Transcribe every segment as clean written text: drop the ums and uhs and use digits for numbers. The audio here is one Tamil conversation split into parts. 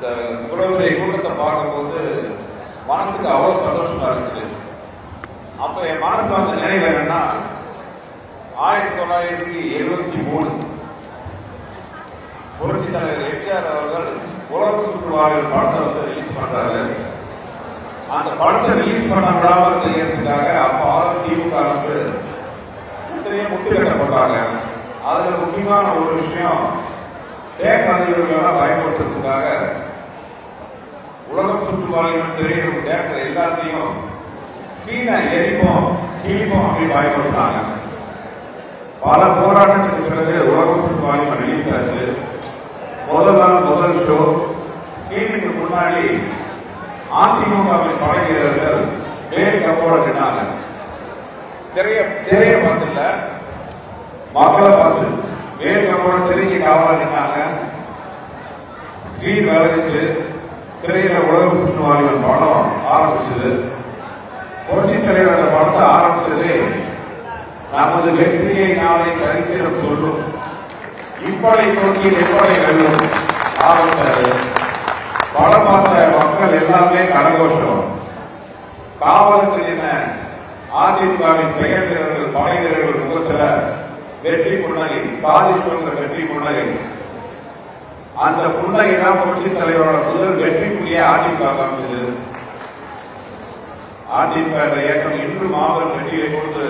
இந்த இவ்வளவு பெரிய கூட்டத்தை பார்க்கும்போது மனசுக்கு அவ்வளவு சந்தோஷமா இருந்துச்சு. அப்ப என் மனசுல வந்த நினைவு என்னன்னா 1973 புரட்சி தலைவர் எம்ஜிஆர் அவர்கள் உலக சுற்றுலாவில் படத்தை ரிலீஸ் பண்றாரு. அந்த படத்தை ரிலீஸ் பண்ண விடாமல் செய்யறதுக்காக அப்ப திமுக அரசு முத்திரையிடப்பட்டாங்க. அதுல முக்கியமான ஒரு விஷயம் தேக்கதிகளெல்லாம் பயன்படுத்துறதுக்காக உலகம் சுற்றுலாவிலும் தெரியும் தேட்டர் எல்லாத்தையும் ஸ்கிரீனை எரிப்போம் கிழிப்போம் அப்படின்னு பயன்படுத்தாங்க. பல போராட்டத்துக்கு பிறகு உலகம் சுற்றுலாவிலும் ரிலீஸ் ஆச்சு. முதல் ஷோ ஸ்கிரீனுக்கு முன்னாடி அதிமுகவின் படை வீரர்கள் வேல் கம்போட நின்னாங்க. திரைய பார்த்துல மக்களை பார்த்து வேல் கம்போட திரைக்கு காவலா நின்னாங்க. ஸ்கிரீன் விளைவிச்சு திரையில உலக சுற்றுலாவின் படம் ஆரம்பிச்சது. புரட்சி தலைவர் படத்தை ஆரம்பிச்சது நமது வெற்றியை நாளை சரித்திரம் சொல்லும் இப்படை நோக்கி எப்படை வெல்லும் ஆரம்பித்தாரு. படம் பார்த்த மக்கள் எல்லாமே கரகோஷம். காவல்துறையின அதிமுகவின் செயல் வீரர்கள் படை வீரர்கள் முகத்துல வெற்றி புன்னகை, சாதிச்சுங்கிற வெற்றி புன்னகை. அந்த புன்னகை தான் புரட்சி தலைவரோட முதல் வெற்றி புள்ளிய அதிமுக காமிச்சது. அதிமுக இயக்கம் இன்று மாபெரும் வெற்றியை கொண்டு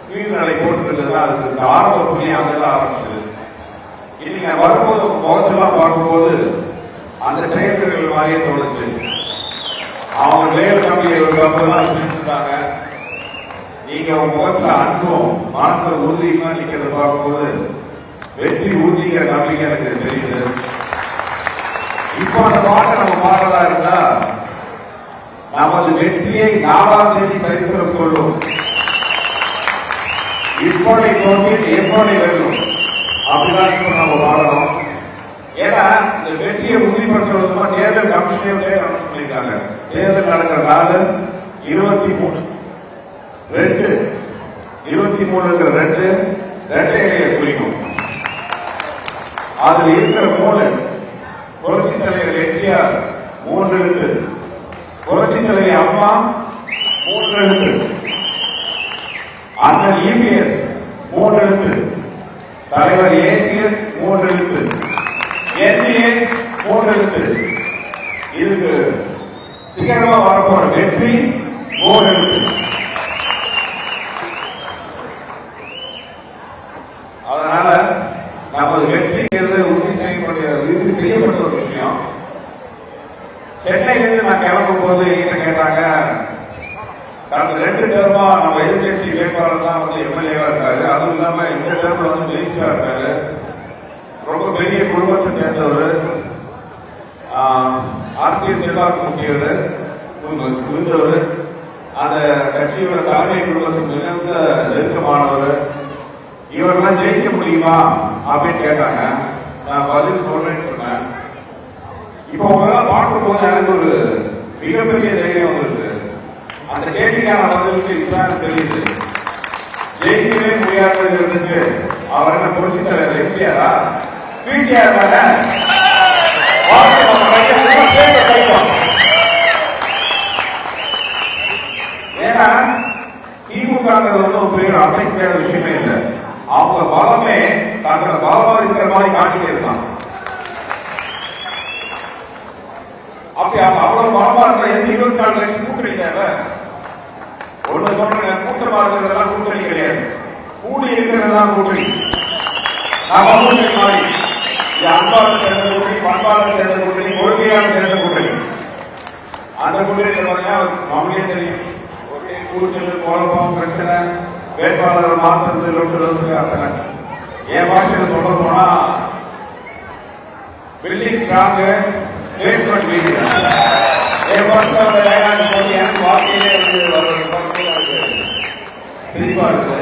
கீழ்நிலை போட்டிருந்தது. அதுக்கு ஆரம்ப புள்ளி அங்கதான் ஆரம்பிச்சது. இன்னைக்கு வரும்போது முகத்தெல்லாம் பார்க்கும்போது அந்த செயல்கள் மாதிரியே தோணுச்சு. அவங்க வேல் கம்பியை அப்புறம் செஞ்சுட்டாங்க. நீங்க உங்க முகத்துல அன்பும் மனசுல உறுதியுமா நிக்கிறத பார்க்கும்போது வெற்றி உறுதிங்கிற நம்பிக்கை எனக்கு தெரியுது. இப்போ அந்த பாட்டை நம்ம பாடுறதா இருந்தா நமது வெற்றியை 4ஆம் தேதி சரித்திரம் சொல்லும் இப்படி நோக்கி எப்படி வெல்லும் அப்படிதான் இப்போ நம்ம பாடணும். ஏன்னா இந்த வெற்றியை உறுதிப்படுத்துறதுமா தேர்தல் கமிஷனே அனௌன்ஸ் பண்ணிருக்காங்க. தேர்தல் நடக்கிற நாள் 23/2 ரெட்டையை குறிக்கும். அதுல இருக்கிற 3 புரட்சி தலைவர் எம்ஜிஆர் 3 எழுத்து, புரட்சி தலைவர் அம்மா 3 எழுத்து, அண்ணன் இபிஎஸ் 3 எழுத்து, தலைவர் ஏசிஎஸ் 3 எழுத்து, என்டிஏ 3 எழுத்து. இதுக்கு சிகரமா வரப்போற வெற்றி 3 எழுத்து. அதனால நமது வெற்றிங்கிறது உறுதி செய்யப்பட்ட ஒரு விஷயம். சென்னையிலிருந்து நான் கிளம்பும் போது என்ன கேட்டாங்க, கடந்த 2 டேர்மா நம்ம எதிர்கட்சி வேட்பாளர் தான் எம்எல்ஏவா இருக்காரு. அதுவும் இல்லாம இந்த டேர்ம்ல மினிஸ்டரா இருக்காரு. ரொம்ப பெரிய குடும்பத்தை சேர்ந்தவர், அரசியல் செல்வாக்கு முக்கியவர், அந்த கட்சியோட தலைமை குடும்பத்துக்கு மிகுந்த நெருக்கமானவர். இவரெல்லாம் ஜெயிக்க முடியுமா அப்படின்னு கேட்டாங்க. நான் பதில் சொல்றேன்னு சொன்னேன். இப்ப உங்களால் பார்க்கும் போது எனக்கு ஒரு மிகப்பெரிய தைரியம் வந்திருக்கு. அந்த கேள்விக்கான பதிலுக்கு இதுதான் தெரியுது. ஜெயிக்கவே முடியாததுக்கு அவர் என்ன புரட்சி தலைவர் எம்ஜிஆரா பிடிஆர் தானே? ஏன்னா திமுக ஒரு பெரிய அசைக்கிற விஷயமே இல்லை. அவங்க பலமே தங்களை பலமா இருக்கிற மாதிரி காட்டிட்டே இருக்காங்க. அப்படி அவங்க அவ்வளவு பலமா இருக்கிற 24 லட்சம் கூட்டணி தேவை. ஒண்ணு சொல்றேன், கூட்டமா இருக்கிறதெல்லாம் கூட்டணி கிடையாது, கூடி இருக்கிறதெல்லாம் கூட்டணி. நாம கூட்டணி மாதிரி அன்பாளர் சேர்ந்த கூட்டணி, பண்பாளர் சேர்ந்த கூட்டணி, கொள்கையாளர் சேர்ந்த கூட்டணி. அந்த கூட்டணி அவங்களே தெரியும். ஒரே கூச்சல், குழப்பம், பிரச்சனை, வேட்பாளர் மாத்திரத்தில் அத்தனை. என் பாஷையில் சொல்ல போனா பில்டிங் ஸ்ட்ராங், பேஸ்மெண்ட் வீடு. என் பாஷை எனக்கு வாழ்க்கையிலே சிரிப்பா இருக்கு.